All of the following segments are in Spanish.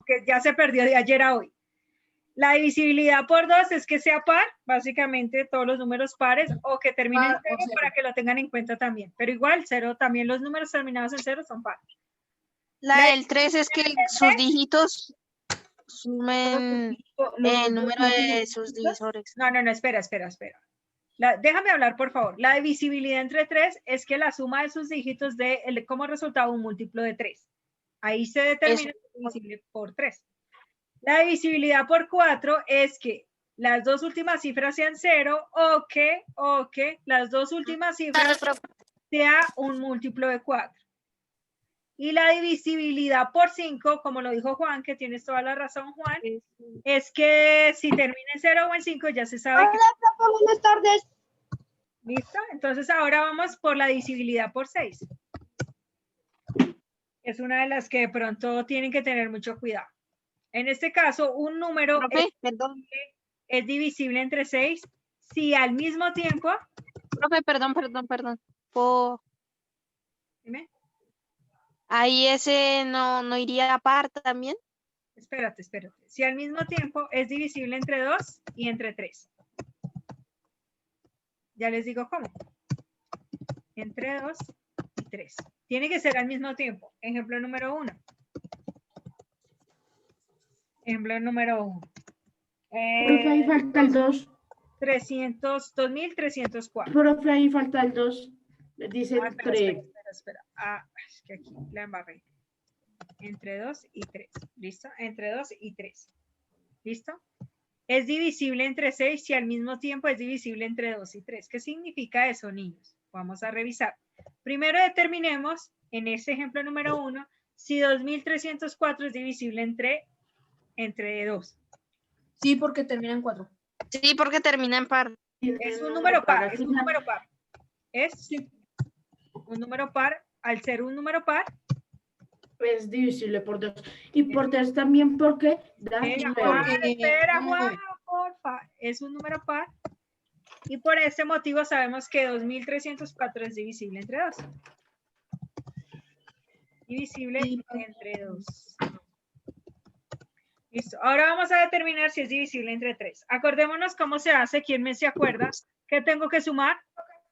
que ya se perdió de ayer a hoy. La divisibilidad por 2 es que sea par, básicamente todos los números pares, o que terminen en 0 para que lo tengan en cuenta también. Pero igual, 0, también los números terminados en 0 son pares. La del 3 es que sus dígitos sumen el número de sus divisores. No, espera. Déjame hablar, por favor. La divisibilidad entre 3 es que la suma de sus dígitos dé como resultado un múltiplo de 3. Ahí se determina que es divisible por 3. La divisibilidad por 4 es que las dos últimas cifras sean 0 o que las dos últimas cifras sea un múltiplo de 4. Y la divisibilidad por 5, como lo dijo Juan, que tienes toda la razón, Juan, es que si termina en 0 o en 5 ya se sabe. Hola, profe, buenas tardes. ¿Listo? Entonces ahora vamos por la divisibilidad por 6. Es una de las que de pronto tienen que tener mucho cuidado. En este caso, un número es divisible entre 6 si al mismo tiempo... Profe, perdón. Dime. Ahí ese no iría a par también. Espérate. Si al mismo tiempo es divisible entre 2 y entre 3. Ya les digo cómo. Entre 2 y 3. Tiene que ser al mismo tiempo. Ejemplo número 1. Ejemplo número 1. Profe, ahí falta el 2. 2.304. Profe, ahí falta el 2. Dice 3. Espera. Es que aquí la embarré. Entre 2 y 3. ¿Listo? Entre 2 y 3. ¿Listo? Es divisible entre 6 si al mismo tiempo es divisible entre 2 y 3. ¿Qué significa eso, niños? Vamos a revisar. Primero determinemos, en este ejemplo número 1, si 2.304 es divisible entre 2. Sí, porque termina en 4. Sí, porque termina en par. Es un número par. Es un número par. Es un número par. Al ser un número par, es divisible por 2. Y por 3 también porque da 9. Espera, Juan, porfa. Es un número par. Y por ese motivo sabemos que 2.304 es divisible entre 2. Divisible entre 2. Listo. Ahora vamos a determinar si es divisible entre 3. Acordémonos cómo se hace. ¿Quién me se acuerda? ¿Qué tengo que sumar?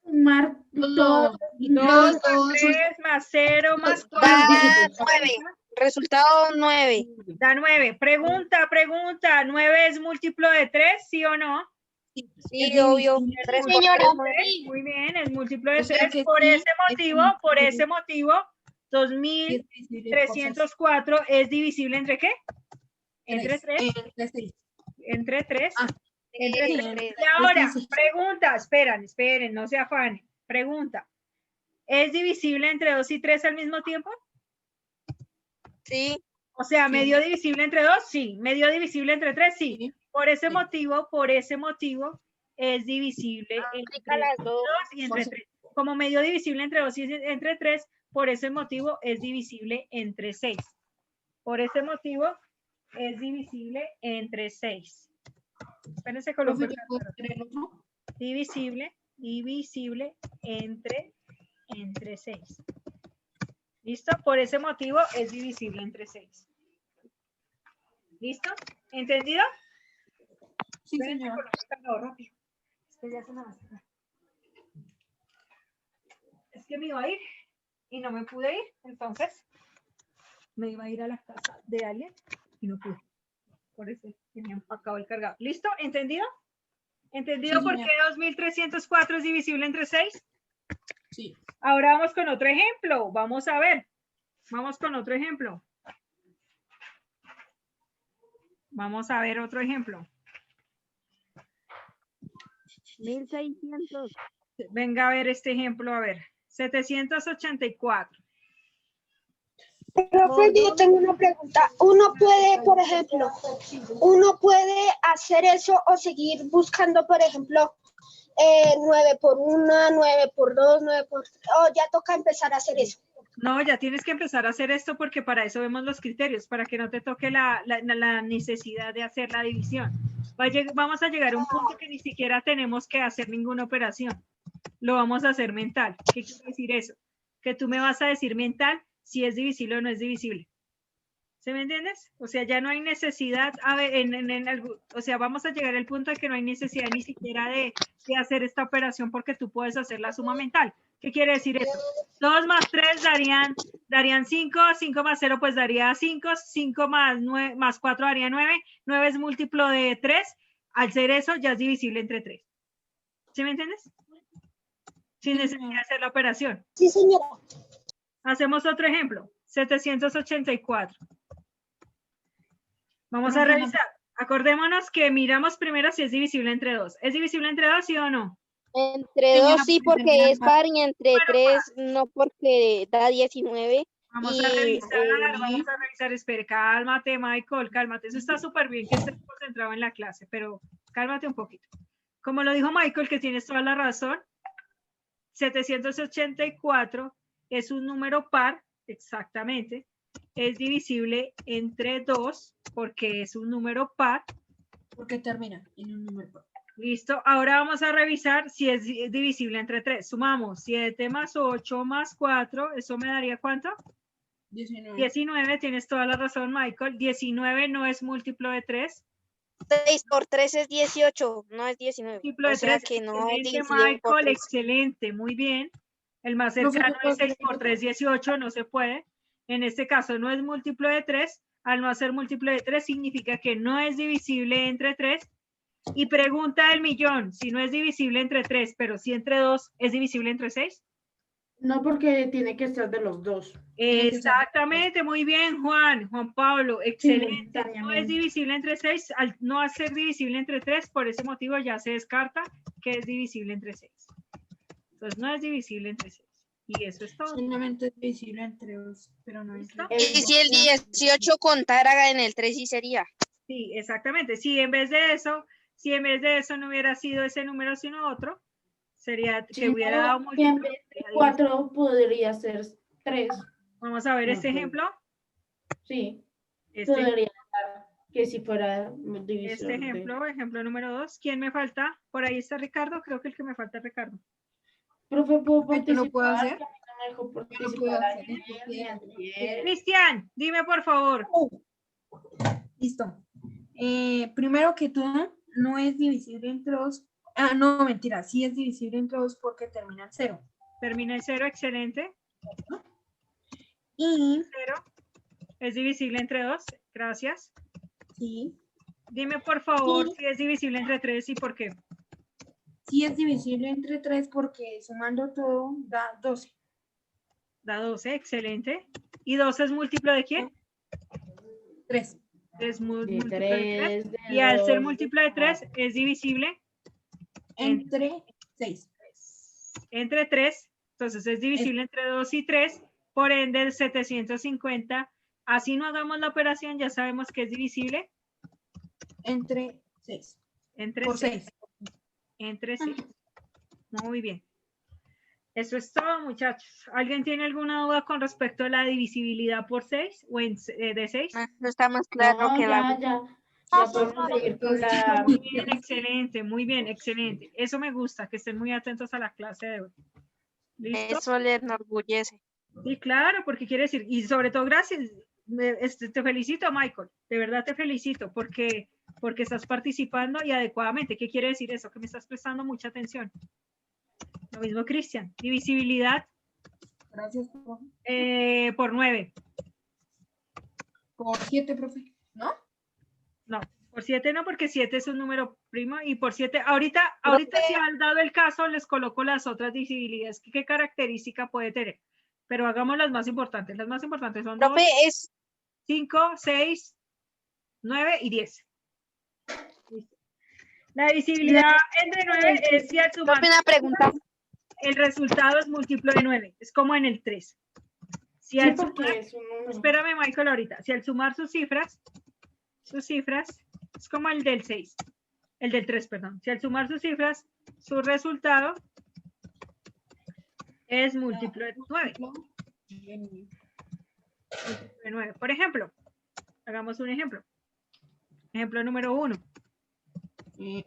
Sumar 2 más 3 más 0 más 4. Da 9. Resultado 9. Da 9. Pregunta. ¿9 es múltiplo de 3? ¿Sí o no? Sí, obvio. 3 muy bien, es múltiplo de 3. Por ese motivo, 2.304 es divisible ¿entre qué? Entre 3. Entre 3. Entre 3. Y ahora, pregunta, esperen, no se afanen. Pregunta, ¿es divisible entre 2 y 3 al mismo tiempo? Sí. O sea, ¿medio divisible entre 2? Sí. ¿Medio divisible entre 3? Sí. Por ese motivo, es divisible entre 2 y entre 3. Como medio divisible entre 2 y entre 3, por ese motivo es divisible entre 6. Por ese motivo es divisible entre 6. Espérense, coloco el divisible entre 6. ¿Listo? Por ese motivo es divisible entre 6. ¿Listo? ¿Entendido? Sí, señor. Rápido. Es que me iba a ir y no me pude ir, entonces me iba a ir a la casa de alguien y no pude. Por eso tenía empacado el cargado. ¿Listo? ¿Entendido? ¿Entendido Sí, por qué 2.304 es divisible entre 6? Sí. Ahora vamos con otro ejemplo. Vamos a ver. Vamos con otro ejemplo. Vamos a ver otro ejemplo. 1600. Venga a ver este ejemplo, a ver. 784. Profe, yo tengo una pregunta. Uno puede, por ejemplo, hacer eso o seguir buscando, por ejemplo, 9 por 1, 9 por 2, 9 por 3, o ya toca empezar a hacer eso. No, ya tienes que empezar a hacer esto porque para eso vemos los criterios, para que no te toque la necesidad de hacer la división. Vamos a llegar a un punto que ni siquiera tenemos que hacer ninguna operación. Lo vamos a hacer mental. ¿Qué quiere decir eso? Que tú me vas a decir mental si es divisible o no es divisible. ¿Sí me entiendes? O sea, ya no hay necesidad, a ver, o sea, vamos a llegar al punto de que no hay necesidad ni siquiera de hacer esta operación porque tú puedes hacer la suma mental. ¿Qué quiere decir esto? 2 más 3 darían 5, 5 más 0 pues daría 5, 5 más 4 daría 9, 9 es múltiplo de 3, al ser eso ya es divisible entre 3. ¿Sí me entiendes? Sin necesidad de hacer la operación. Sí, señora. Hacemos otro ejemplo, 784. Vamos a Profe, revisar. Acordémonos que miramos primero si es divisible entre 2. ¿Es divisible entre 2, sí o no? Entre Señora, 2 sí, porque porque es terminan par, y entre Bueno, 3 no, porque da 19. Vamos Y, a revisar. Espere, cálmate, Michael, cálmate. Eso está súper bien que estés concentrado en la clase, pero cálmate un poquito. Como lo dijo Michael, que tienes toda la razón, 784 es un número par, exactamente. Es divisible entre 2 porque es un número par. porque termina en un número par. Listo. Ahora vamos a revisar si es divisible entre 3. Sumamos 7 más 8 más 4. ¿Eso me daría cuánto? 19. 19. Tienes toda la razón, Michael. 19 no es múltiplo de 3. 6 por 3 es 18, no es 19. Múltiplo de O sea 3. que no es Excelente, divisible por Michael. 3. Excelente. Muy bien. El más Profe, cercano ¿puedo es 6 hacer por 3, 18. No se puede. En este caso no es múltiplo de 3. Al no ser múltiplo de 3 significa que no es divisible entre 3. Y pregunta del millón, si no es divisible entre 3, pero si entre 2, ¿es divisible entre 6? No, porque tiene que ser de los dos. Tiene que ser. Exactamente, muy bien, Juan Pablo, excelente. No es Simultáneamente. divisible entre 6, al no ser divisible entre 3, por ese motivo ya se descarta que es divisible entre 6. Entonces no es divisible entre 6. Y eso es todo. Solamente es divisible entre 2, pero no entre ¿Listo? Y si el 18 contara en el 3 sí sería. Sí, exactamente. Si en vez de eso no hubiera sido ese número sino otro, sería que Sí, hubiera dado y en múltiplo. vez de 4 podría ser 3. Vamos a ver No este sé. ejemplo. Sí, Este, podría dar que si fuera división. este ejemplo número 2. ¿Quién me falta? Por ahí está Ricardo. Creo que el que me falta es Ricardo. Profe, ¿puedo ¿Yo lo puedo participar? hacer? Que a mí no me dejó Yo lo puedo participar hacer. ayer, ni antier. Cristian, dime por favor. Listo. Primero que todo, no es divisible entre 2. Ah, no, mentira. Sí es divisible entre 2 porque termina en 0. Termina en 0, excelente. Y 0 es divisible entre 2. Gracias. sí, Dime por favor Sí. si es divisible entre 3 y por qué. sí es divisible entre 3 porque sumando todo da 12. Da 12, excelente. ¿Y 12 es múltiplo de quién? 3. Es De múltiplo de 3. 3, Y al ser múltiplo de 3 es divisible Entre 6. entre 3. Entonces es divisible entre 2 y 3. Por ende, el 750. Así no hagamos la operación, ya sabemos que es divisible Entre 6. entre Por 6. 6. Entre 6. Muy bien. Eso es todo, muchachos. ¿Alguien tiene alguna duda con respecto a la divisibilidad por 6 o de 6? No está más claro No, que la. ya podemos seguir con la... Muy bien, excelente, muy bien, excelente. Eso me gusta, que estén muy atentos a la clase de hoy. ¿Listo? Eso le enorgullece. Sí, claro, porque quiere decir, y sobre todo gracias, te felicito, Michael, de verdad te felicito porque estás participando y adecuadamente. ¿Qué quiere decir eso? Que me estás prestando mucha atención. Lo mismo, Cristian, divisibilidad Gracias, profe. por 9. Por 7, profe. ¿No? No, por 7 no, porque 7 es un número primo y por 7, ahorita si han dado el caso, les coloco las otras divisibilidades. ¿Qué característica puede tener? Pero hagamos las más importantes. Las más importantes son 2, Profe, es 5, 6, 9 y 10. Listo. La divisibilidad entre 9 es si al sumar profe, una pregunta. el resultado es múltiplo de 9. Es como en el 3. Si Sí, al porque sumar, es un número. espérame, Michael, ahorita. Si al sumar sus cifras, es como el del 6. El del 3, perdón. Si al sumar sus cifras, su resultado es múltiplo de 9. Por ejemplo, hagamos un ejemplo. Ejemplo número 1.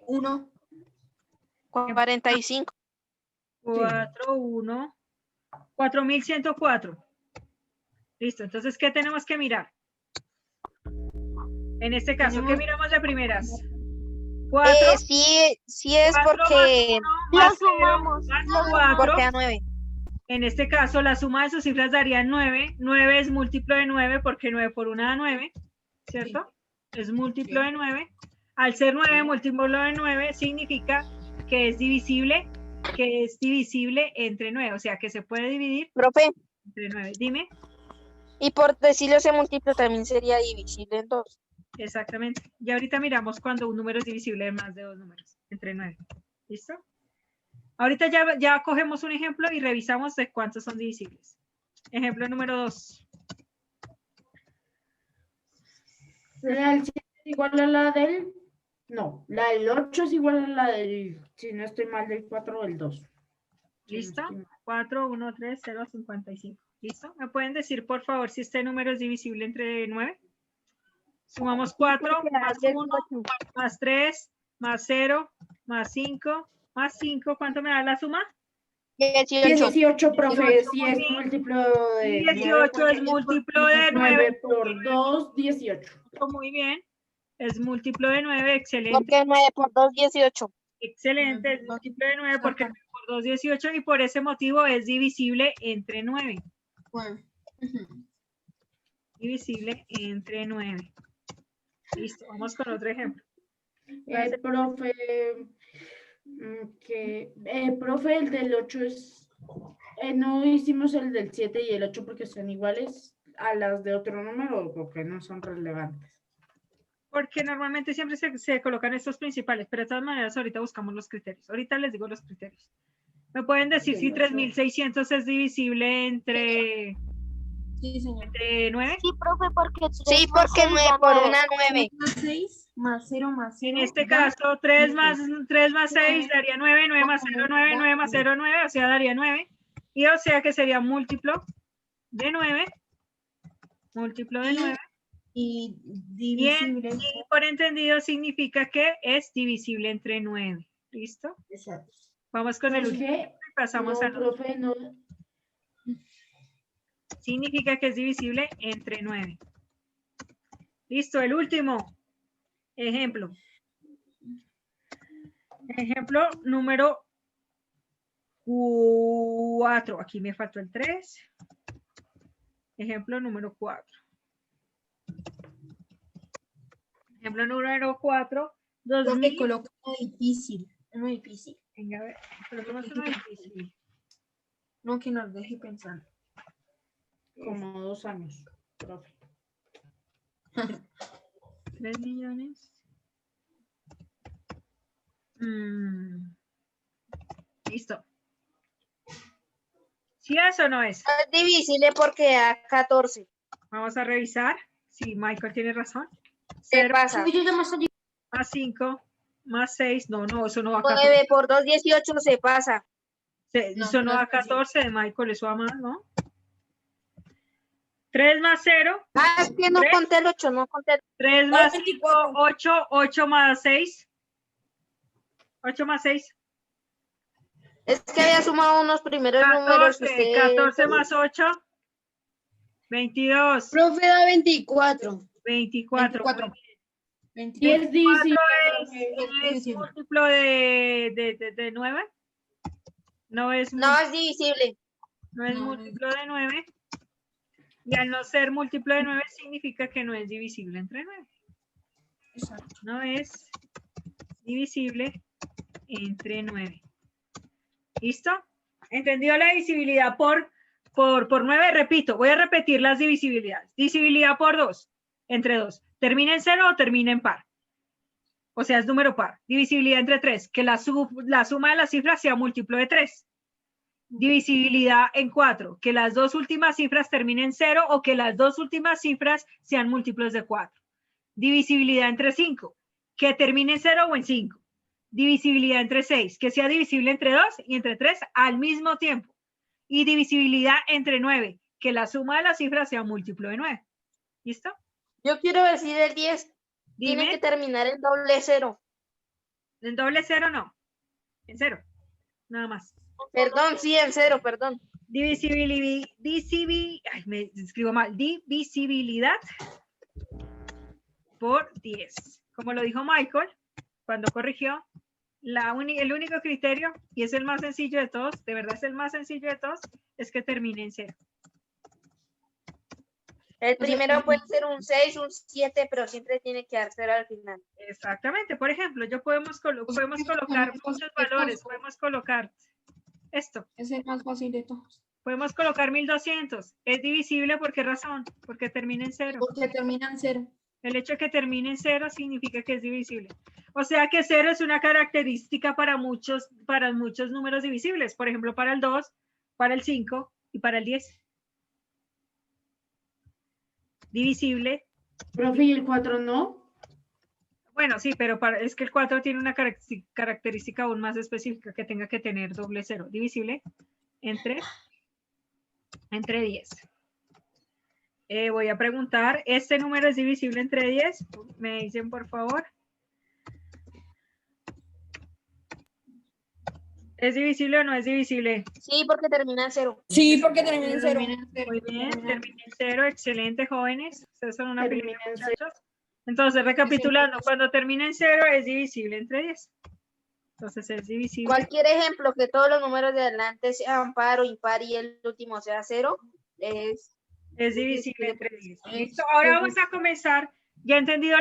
1. 45. 4104. Listo. Entonces, ¿qué tenemos que mirar? En este caso, ¿qué Tenemos- miramos de primeras? 4. Sí es porque, Lo sumamos. porque a 9. En este caso, la suma de sus cifras daría 9. 9 es múltiplo de 9 porque 9 por 1 da 9, ¿cierto? Es múltiplo de 9. Al ser 9 múltiplo de 9 significa que es divisible entre 9, o sea que se puede dividir Profe, entre 9. Dime. y por decirlo ese múltiplo también sería divisible en 2. Exactamente. Y ahorita miramos cuando un número es divisible de más de 2 números, entre 9. ¿Listo? Ahorita ya cogemos un ejemplo y revisamos de cuántos son divisibles. Ejemplo número 2. ¿La del 7 es igual a la del? No, la del 8 es igual a la del, si no estoy mal, del 4 o del 2. ¿Listo? 4, 1, 3, 0, 55. ¿Listo? ¿Me pueden decir, por favor, si este número es divisible entre 9? Sumamos 4, más 1, más 3, más 0, más 5, más 5. ¿Cuánto me da la suma? 18. 18, profe, 18, si muy es bien. múltiplo de 18 es múltiplo de 9. 9 por 2, 18. Muy bien. Es múltiplo de 9. Excelente. Porque 9 por 2, 18. Excelente. Es múltiplo de 9 porque 9 por 2, 18. Y por ese motivo es divisible entre 9. Bueno. Divisible entre 9. Listo. Vamos con otro ejemplo. Profe, profe, el del 8 es... no hicimos el del 7 y el 8 porque son iguales a las de otro número o porque no son relevantes. Porque normalmente siempre se colocan estos principales, pero de todas maneras ahorita buscamos los criterios. Ahorita les digo los criterios. ¿Me pueden decir si 3600 es divisible entre, Sí, señor. entre 9? Sí, profe, porque... Sí, porque 9 por 1, 9. Más 6, más 0, más 0. En este caso, 3 más 6 daría 9, 9 más 0, 9, 9 más 0, 9, o sea, daría 9. Y o sea que sería múltiplo de 9. Múltiplo de 9. Y Bien, divisible. y por entendido significa que es divisible entre 9. ¿Listo? Exacto. Vamos con el ¿Por último. qué? Pasamos No, al profe, no. significa que es divisible entre 9. Listo, el último ejemplo. Ejemplo número 4. Aquí me faltó el 3. Ejemplo número 4. Ejemplo número 4. Lo que 2000. coloca difícil. Es muy difícil. Venga, a ver. Pero no es uno difícil. No que nos deje pensando. Como 2 años, profe. 3 millones. Listo. ¿Sí es o no es? Es divisible porque da 14. Vamos a revisar si Michael tiene razón. ¿Qué 0 pasa? más 5 más 6. No, eso no va a 14. 9 por 2, 18 se pasa. No, Eso no no da es posible. 14 de Michael, eso va más, ¿no? 3 más 0. Ah, es que no ¿Tres? conté el 8, no conté el 3 más 5, 8. 8 más 6. 8 más 6. Es que había sumado unos primeros números. 14. 14 más 8. 22. Profe da 24. 24. 24. Y 24. es divisible. ¿Es múltiplo de 9? No es, No es divisible. no es No, múltiplo de 9. Y al no ser múltiplo de 9 significa que no es divisible entre 9. Exacto. No es divisible entre 9. ¿Listo? ¿Entendido la divisibilidad por 9? Repito, voy a repetir las divisibilidades. Divisibilidad por 2, entre 2. ¿Termina en 0 o termina en par? O sea, es número par. Divisibilidad entre 3, que la suma de las cifras sea múltiplo de 3. Divisibilidad en 4, que las dos últimas cifras terminen en 0 o que las dos últimas cifras sean múltiplos de 4. Divisibilidad entre 5, que termine en 0 o en 5. Divisibilidad entre 6, que sea divisible entre 2 y entre 3 al mismo tiempo. Y divisibilidad entre 9, que la suma de las cifras sea múltiplo de 9. ¿Listo? Yo quiero decir el 10. Tiene Dime, que terminar en doble 0. ¿en doble 0 no? En 0, nada más. Perdón, sí, en 0, perdón. Divisibilidad por 10. Como lo dijo Michael cuando corrigió, el único criterio, y es el más sencillo de todos, de verdad es el más sencillo de todos, es que termine en 0. El primero puede ser un 6, un 7, pero siempre tiene que dar 0 al final. Exactamente. Por ejemplo, podemos colocar muchos valores. Podemos colocar esto. Es el más fácil de todos. Podemos colocar 1200. ¿Es divisible por qué razón? Porque termina en 0. Porque termina en 0. El hecho de que termine en 0 significa que es divisible. O sea que 0 es una característica para muchos números divisibles. Por ejemplo, para el 2, para el 5 y para el 10. Divisible. Profe, ¿y el 4 no? Bueno, sí, pero es que el 4 tiene una característica aún más específica, que tenga que tener doble 0. Divisible entre 10. Voy a preguntar, ¿este número es divisible entre 10? Me dicen, por favor. ¿Es divisible o no es divisible? Sí, porque termina en 0. Sí, porque termina en 0. Muy bien, termina en 0. Excelente, jóvenes. Ustedes son una Termina pila de en muchachos. Entonces, recapitulando, cuando termina en 0 es divisible entre 10. Entonces es divisible. Cualquier ejemplo que todos los números de adelante sean par o impar y el último sea 0 es divisible entre 10. Listo. Ahora vamos a comenzar, ya entendido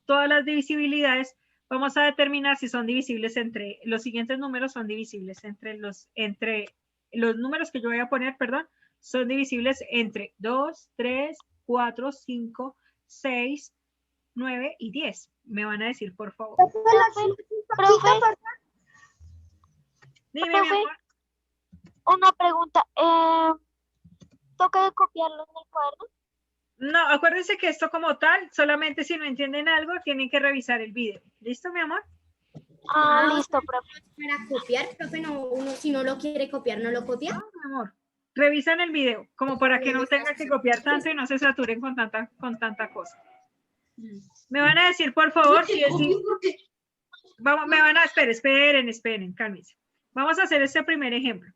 todas las divisibilidades, vamos a determinar si son divisibles entre, los siguientes números son divisibles entre los números que yo voy a poner, perdón, son divisibles entre 2, 3, 4, 5, 6, 9 y 10. Me van a decir, por favor. Profe, Dime, mi amor. una pregunta. ¿Toca copiarlo en el cuaderno? No, acuérdense que esto como tal, solamente si no entienden algo, tienen que revisar el video. ¿Listo, mi amor? Listo, profe. Para copiar, profe, si no lo quiere copiar, ¿no lo copia? No, mi amor. Revisan el video, como para que no tengan que copiar tanto y no se saturen con tanta cosa. Me van a decir, por favor, si vamos, esperen, cálmense. Vamos a hacer este primer ejemplo.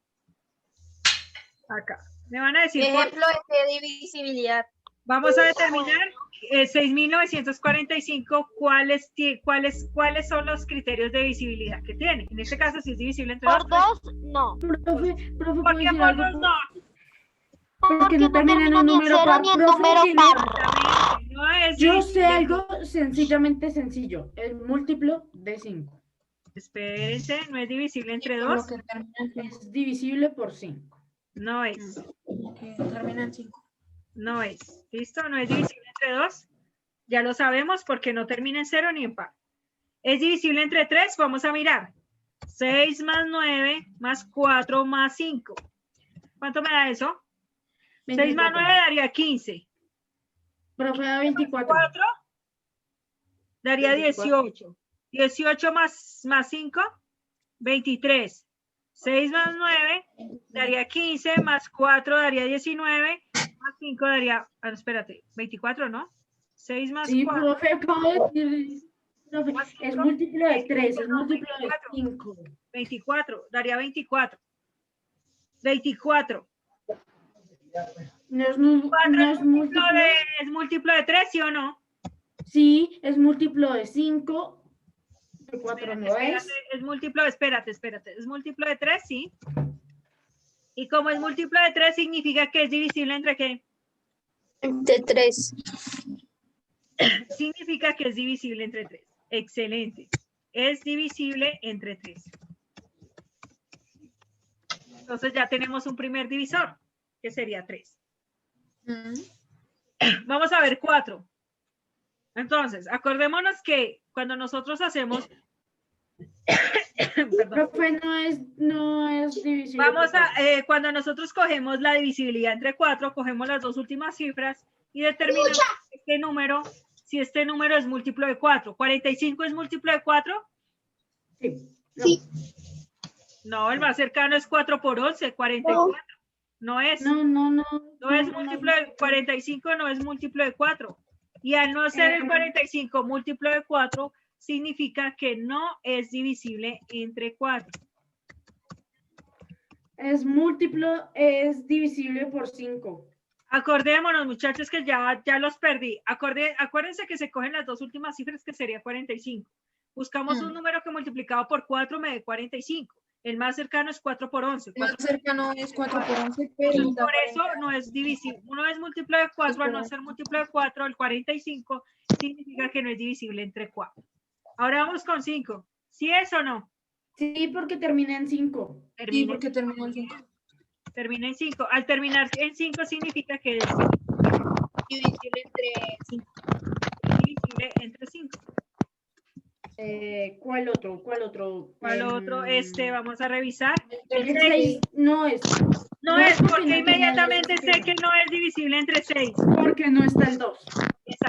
Acá. Me van a decir, ejemplo de divisibilidad. vamos a determinar 6.945, cuáles son los criterios de divisibilidad que tiene. En este caso, si es divisible entre Por 2, 2, no. Profe, ¿por ¿puedo qué decir por algo? 2 no? Porque no termina en un ni en número 0 par. ni en Profe, número que par. No es yo divisible. sé algo sencillamente sencillo. El múltiplo de 5 Espérense, no es divisible entre Por lo 2. que termina en es divisible por 5. No es. 5. Que termina en 5. No es. ¿Listo? No es divisible entre 2. Ya lo sabemos porque no termina en 0 ni en par. ¿Es divisible entre 3? Vamos a mirar. 6 más 9 más 4 más 5. ¿Cuánto me da eso? 6 más 9 daría 15. Profe, da 24. 4 daría 18. 18 más 5, 23. 6 más 9 daría 15, más 4 daría 19, más 5 daría, espérate, 24, ¿no? 6 más Sí, 4. profe, acabo de decir. Profe, Más es cinco, múltiplo de 3, es 24, múltiplo de 5. 24, daría 24. 24. No es, 4 no es múltiplo. ¿Es múltiplo de 3, sí o no? Sí, es múltiplo de 5. De 4 no es. Es múltiplo, espérate. Es múltiplo de 3, sí. Y como es múltiplo de 3, significa que es divisible entre qué? De 3. Significa que es divisible entre 3. Excelente. Es divisible entre 3. Entonces ya tenemos un primer divisor, que sería 3. Vamos a ver 4. Entonces, acordémonos que cuando nosotros hacemos... Perdón. Profe, no es divisible. Vamos a, cuando nosotros cogemos la divisibilidad entre 4, cogemos las dos últimas cifras y determinamos si este número es múltiplo de 4. ¿45 es múltiplo de 4? Sí. Sí. No, el más cercano es 4 por 11, 44. No es. No es múltiplo de 45, no es múltiplo de 4. Y al no ser el 45 múltiplo de 4, significa que no es divisible entre 4. Es divisible por 5. Acordémonos, muchachos, que ya los perdí. Acuérdense que se cogen las dos últimas cifras, que sería 45. Buscamos un número que multiplicado por 4 me dé 45. El más cercano es 4 por 11. El más cercano es 4 por 11, pero Por eso no es divisible. Uno es múltiplo de 4, al no ser múltiplo de 4, el 45 significa que no es divisible entre 4. Ahora vamos con 5. ¿Sí es o no? Sí, porque termina en 5. sí, porque terminó en 5. Termina en 5. Al terminar en 5 significa que es divisible entre 5. Divisible entre 5. ¿Cuál otro? ¿Cuál otro? ¿Cuál otro? Vamos a revisar. El 6 no es. No es porque inmediatamente sé que no es divisible entre 6. Porque no está el 2.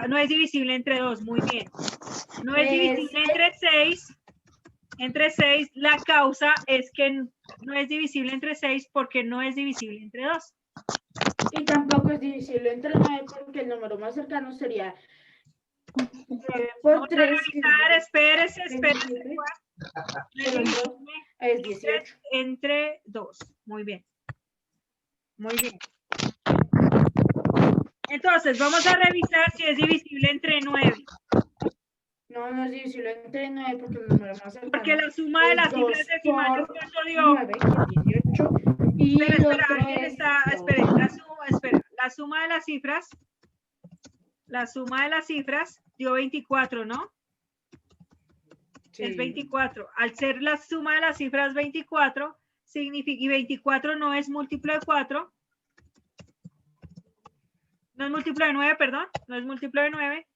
No es divisible entre 2, muy bien. No es divisible entre 6. Entre 6, la causa es que no es divisible entre 6 porque no es divisible entre 2. Y tampoco es divisible entre 9 porque el número más cercano sería 9 por 3. Espérese. Es 18. Entre 2. Muy bien. Muy bien. Entonces, vamos a revisar si es divisible entre 9. No, no es divisible entre 9 porque el número más cercano. Porque la suma de las cifras decimales, ¿cuánto dio? 9, 18. Y Espera, alguien está, espera, la suma de las cifras, dio 24, ¿no? Sí. Es 24. Al ser la suma de las cifras 24, significa, y 24 no es múltiplo de 4, no es múltiplo de 9, perdón, no es múltiplo de 9,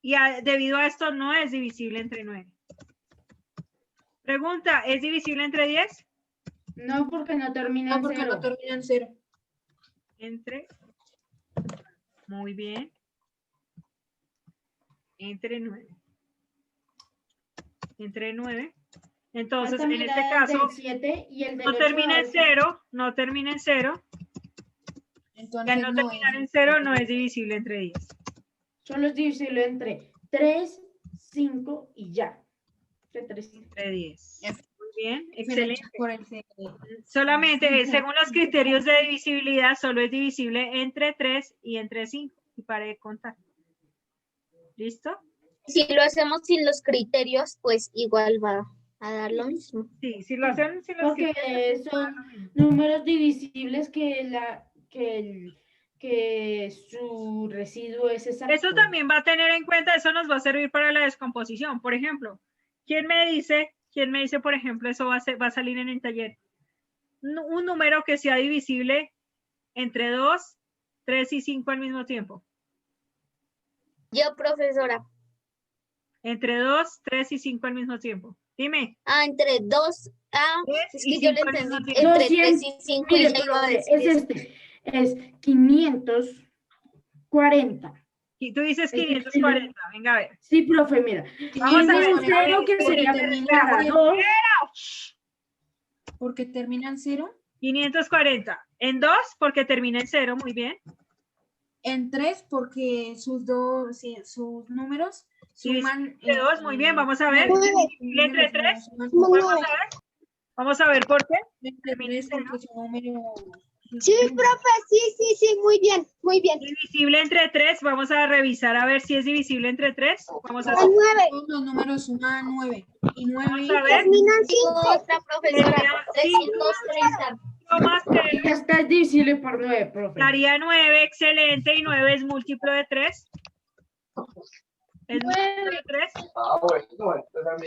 y debido a esto no es divisible entre 9. Pregunta, ¿es divisible entre 10? No, porque no termina en 0. No termina en 0. Entre, muy bien, entre 9. Entre 9. Entonces, en este caso, 7 y el del no 8 termina en 0, no termina en 0. Entonces, Y al no terminar en 0, no es divisible entre 10. Solo es divisible entre 3, 5 y ya. Entre 10. Muy bien, excelente. Por el 6. Solamente, según los criterios de divisibilidad, solo es divisible entre 3 y entre 5. Y pare de contar. ¿Listo? Si lo hacemos sin los criterios, pues igual va a dar lo mismo. Sí, si lo hacen sin los Porque criterios. son números divisibles que su residuo es exacto. Eso también va a tener en cuenta, eso nos va a servir para la descomposición. Por ejemplo, ¿quién me dice, por ejemplo, eso va a salir en el taller? Un número que sea divisible entre 2, 3 y 5 al mismo tiempo. Yo, profesora. Entre 2, 3 y 5 al mismo tiempo. Dime. Entre 2. Es que yo le entendí. Entre 3 y 5 Mire, y ya iba a decir es 540. Y tú dices 540, venga a ver. Sí, profe, mira. Vamos a ver. Cero que sería para 2. Porque termina en 0. 540. En 2, porque termina en 0, muy bien. En 3, porque sus números suman. Entre 2, muy bien, vamos a ver. Entre 3, vamos a ver por qué. Sí, profe, sí, muy bien. Divisible entre 3, vamos a revisar a ver si es divisible entre 3. Vamos a ver. 9. Los números suman 9. Y 9 Vamos a ver. Terminan 5. Otra profesora. 330. Más que Ya está divisible por 9, profe. daría 9, excelente, y 9 es múltiplo de 3. ¿Es múltiplo de 3?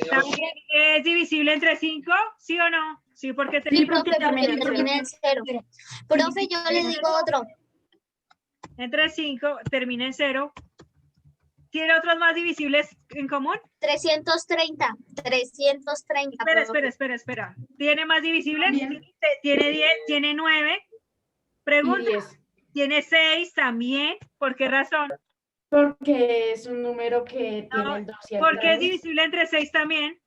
¿También es divisible entre 5? ¿Sí o no? Sí, porque Sí, profe, porque termina en 0. Profe, yo le digo otro. Entre 5 termina en 0. ¿Tiene otros más divisibles en común? 330. 330. Espera. ¿Tiene más divisibles? Bien. Tiene 10, tiene 9. Pregunta. Y 10. Tiene 6 también. ¿Por qué razón? Porque es un número que tiene el 2 y el 3. ¿Por qué es divisible entre 6 también?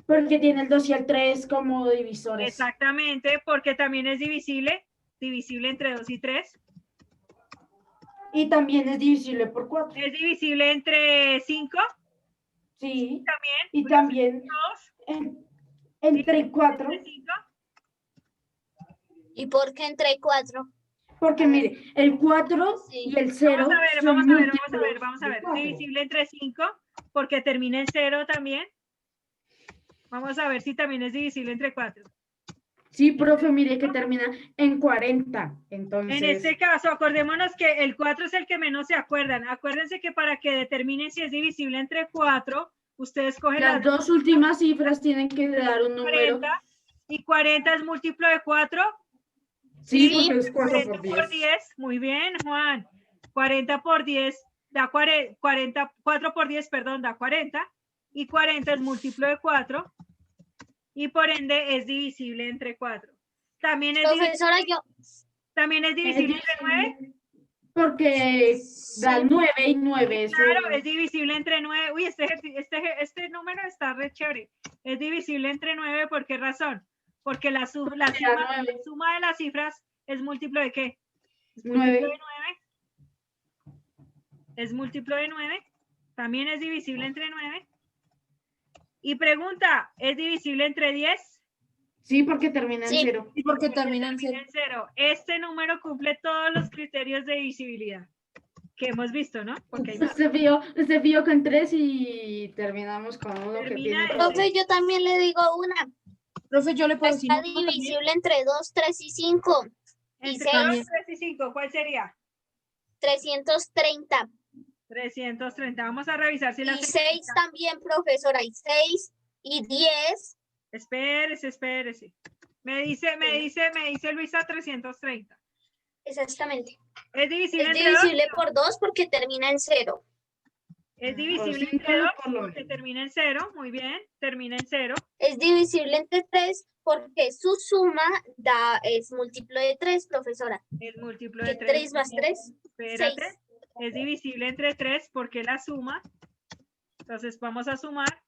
Porque tiene el 2 y el 3 como divisores. Exactamente, porque también es divisible entre 2 y 3. Y también es divisible por 4. ¿Es divisible entre 5? Sí. También. Y también 2. entre 4. ¿Entre 5? ¿Y por qué entre 4? Porque mire, el 4 y el 0 Vamos a ver. Divisible entre 5, porque termina en 0 también. Vamos a ver si también es divisible entre 4. Sí, profe, mire que termina en 40. Entonces, En este caso, acordémonos que el 4 es el que menos se acuerdan. Acuérdense que para que determinen si es divisible entre 4, ustedes cogen las dos últimas cifras tienen que dar un número. 40, y 40 es múltiplo de 4. Sí, porque es 4 40 por 10. por 10. Muy bien, Juan. 40 por 10 da 40, 4 por 10, perdón, da 40. Y 40 es múltiplo de 4. Y por ende es divisible entre 4. También es Profesora, también es divisible entre 9. Porque da 9 y 9. Claro, es divisible entre 9. Uy, este número está re chévere. Es divisible entre 9, ¿por qué razón? Porque la suma de las cifras es múltiplo de ¿qué? Es múltiplo de 9. Es múltiplo de 9. También es divisible entre 9. Y pregunta, ¿es divisible entre 10? Sí, porque termina en 0. Sí, porque termina en 0. Este número cumple todos los criterios de divisibilidad que hemos visto, ¿no? Porque Se vio con 3 y terminamos con uno que tiene. profe, yo también le digo una. Profe, yo le puedo decir. Está divisible entre 2, 3 y 5. Y entre 6, 2, 3 y 5, ¿cuál sería? 330. 330. Vamos a revisar si la... Y 6 también, profesora. Y 6 y 10. Espérese. Me dice Luisa 330. Exactamente. ¿Es divisible Es entre 2? divisible por 2 porque termina en 0. Es divisible entre 2 porque termina en 0. Muy bien, termina en 0. Es divisible entre 3 porque su suma es múltiplo de 3, profesora. Es múltiplo de 3. 3 más 3, Espérate. 6. Es divisible entre 3 porque la suma. Entonces vamos a sumar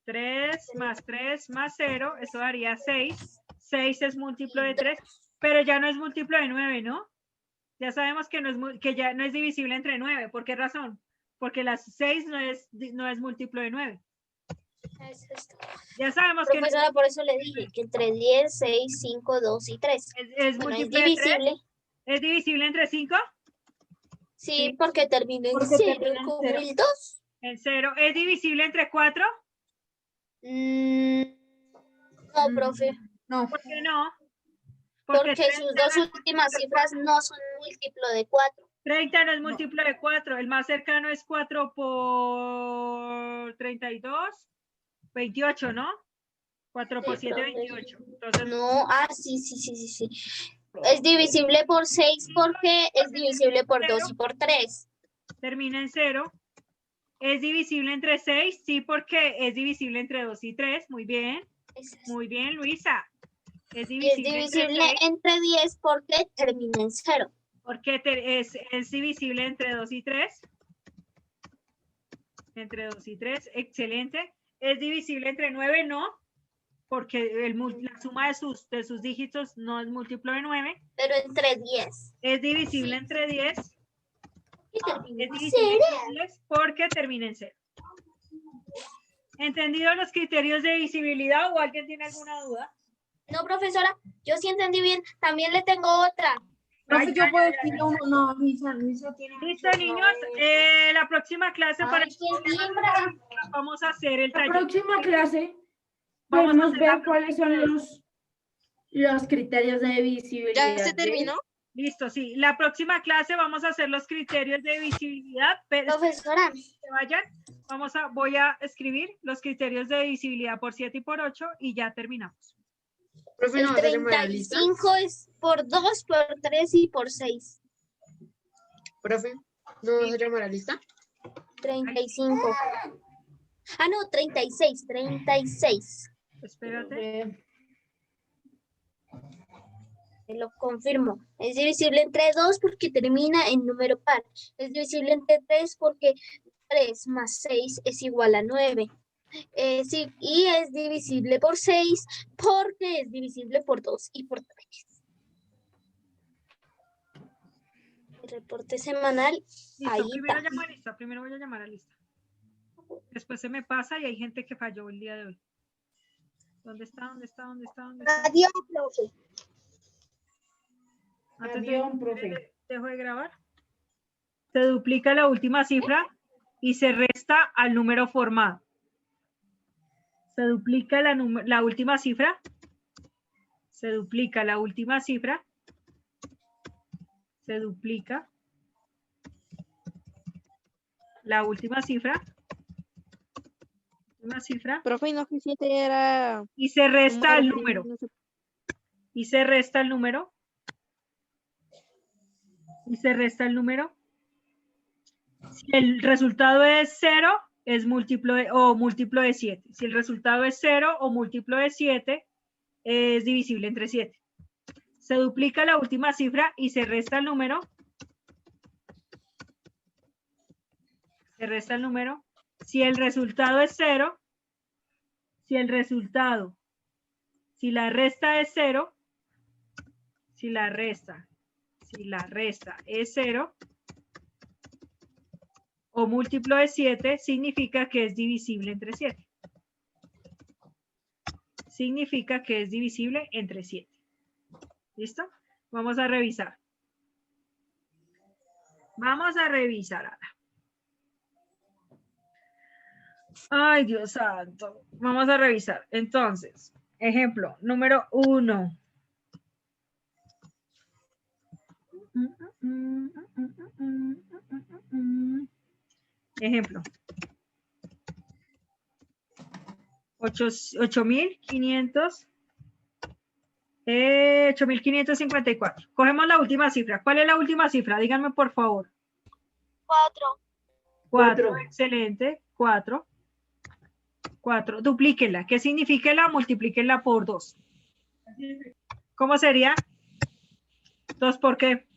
3 más 0. Eso daría 6. 6 es múltiplo de 3. Pero ya no es múltiplo de 9, ¿no? Ya sabemos que ya no es divisible entre 9. ¿Por qué razón? Porque las 6 no es múltiplo de 9. Ya sabemos que... Profesora, por eso le dije que entre 10, 6, 5, 2 y 3. Es Bueno, múltiplo es divisible. de 3. ¿Es divisible entre 5? Sí, porque termina en 0 como el 2. En 0. ¿Es divisible entre 4? No, profe. No. ¿Por qué no? Porque sus dos últimas cifras no son múltiplo de 4. 30 no es múltiplo de 4. El más cercano es 4 por 32. 28, ¿no? 4 por 7, 28. Entonces, No, sí. Es divisible por 6 porque es divisible por 2 y por 3. Termina en 0. ¿Es divisible entre 6? Sí, porque es divisible entre 2 y 3. Muy bien. Muy bien, Luisa. Es divisible, entre 10 porque termina en 0. Porque es divisible entre 2 y 3. Entre 2 y 3. Excelente. ¿Es divisible entre 9? No. Porque la suma de sus dígitos no es múltiplo de 9. Pero entre 10. Es divisible entre 10. Y termina Es en divisible 0. entre 10 porque termina en 0. ¿Entendido los criterios de divisibilidad o alguien tiene alguna duda? No, profesora, yo sí entendí bien. También le tengo otra. Profe, yo puedo decir uno. No, Luisa tiene. Listo, niños. La próxima clase vamos a hacer el taller. La próxima clase Vamos a podemos hacer ver cuáles son los criterios de visibilidad. ¿Ya se terminó? Listo, sí. La próxima clase vamos a hacer los criterios de visibilidad. Pero Profesora. que vayan. Voy a escribir los criterios de visibilidad por 7 y por 8 y ya terminamos. Profe, El ¿no vas a llamar a la lista? 35 es por 2, por 3 y por 6. Profe, ¿no vas a llamar a la lista? 35. Ah, no, 36. 36. Espérate. Te lo confirmo. Es divisible entre 2 porque termina en número par. Es divisible entre 3 porque 3 más 6 es igual a 9. Sí, y es divisible por 6 porque es divisible por 2 y por 3. El reporte semanal. Listo, Ahí primero está. llamo a lista. Primero voy a llamar a lista. Después se me pasa y hay gente que falló el día de hoy. ¿Dónde está? Adiós, profe. Antes Avión, profe. dejo de grabar. Se duplica la última cifra y se resta al número formado. Se duplica la última cifra. Se duplica la última cifra. Se duplica la última cifra. Una cifra. Profe, ¿y no que 7 era Y se resta el número. no sé. Y se resta el número. Y se resta el número. Si el resultado es 0, es múltiplo de 7. Si el resultado es 0 o múltiplo de 7, es divisible entre 7. Se duplica la última cifra y se resta el número. Se resta el número. Si el resultado es 0, si la resta es 0, si la resta es 0 o múltiplo de 7, significa que es divisible entre 7. Significa que es divisible entre 7. ¿Listo? Vamos a revisar. Vamos a revisar ahora. Ay, Dios santo. Vamos a revisar. Entonces, ejemplo, número 1. Ejemplo. 8.554. Cogemos la última cifra. ¿Cuál es la última cifra? Díganme, por favor. 4. 4. Excelente. 4. 4. Duplíquenla. ¿Qué significa? Multiplíquenla por 2. ¿Cómo sería? 2 por qué.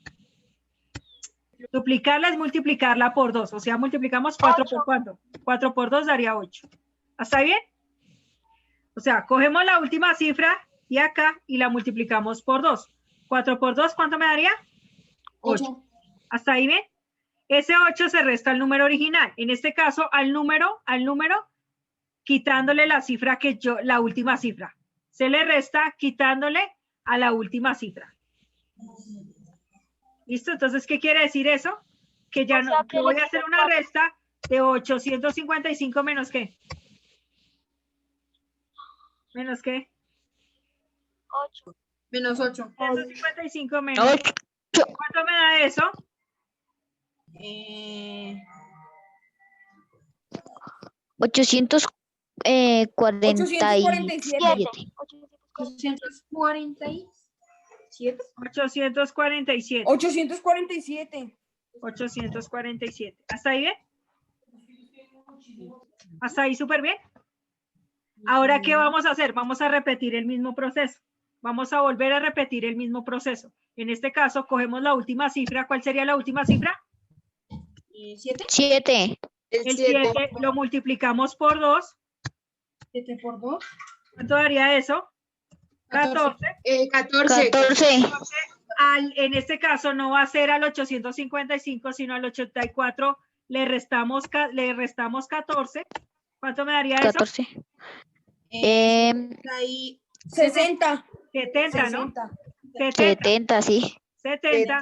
Duplicarla es multiplicarla por 2. O sea, multiplicamos 4 por 4. 4 por 2 daría 8. ¿Está bien? O sea, cogemos la última cifra y acá y la multiplicamos por 2. 4 por 2, ¿cuánto me daría? 8. ¿Hasta ahí bien? Ese 8 se resta al número original. En este caso, al número, quitándole la cifra la última cifra. Se le resta quitándole a la última cifra. ¿Listo? Entonces, ¿qué quiere decir eso? Que ya no voy a hacer una resta de 855 menos ¿qué? ¿Menos qué? 8. Menos 8. 855 menos. 8. ¿Cuánto me da eso? 847. 847. 847. 847. ¿Hasta ahí bien? ¿Hasta ahí súper bien? Ahora, ¿qué vamos a hacer? Vamos a repetir el mismo proceso. Vamos a volver a repetir el mismo proceso. En este caso, cogemos la última cifra. ¿Cuál sería la última cifra? 7. El 7 lo multiplicamos por 2. 7 por 2. ¿Cuánto daría eso? 14. 14. En este caso no va a ser al 855, sino al 84. Le restamos 14. ¿Cuánto me daría 14. eso? 60. 70, ¿no? 70, sí. 70.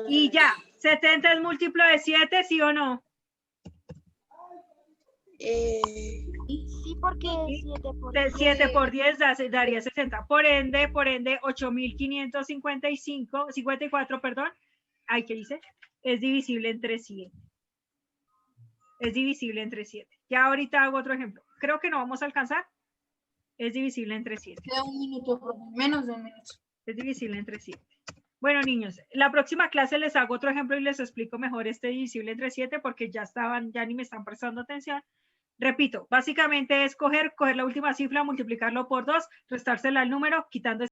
Y ya, 70 es múltiplo de 7, ¿sí o no? Sí, porque 7 por 10 daría 60. Por ende, 8.554, perdón. Ay, ¿qué dice? Es divisible entre 7. Es divisible entre 7. Ya ahorita hago otro ejemplo. Creo que no vamos a alcanzar. Es divisible entre 7. Queda un minuto, menos de un minuto. Es divisible entre 7. Bueno, niños, la próxima clase les hago otro ejemplo y les explico mejor este divisible entre 7 porque ya ni me están prestando atención. Repito, básicamente es coger la última cifra, multiplicarlo por 2, restársela al número, quitando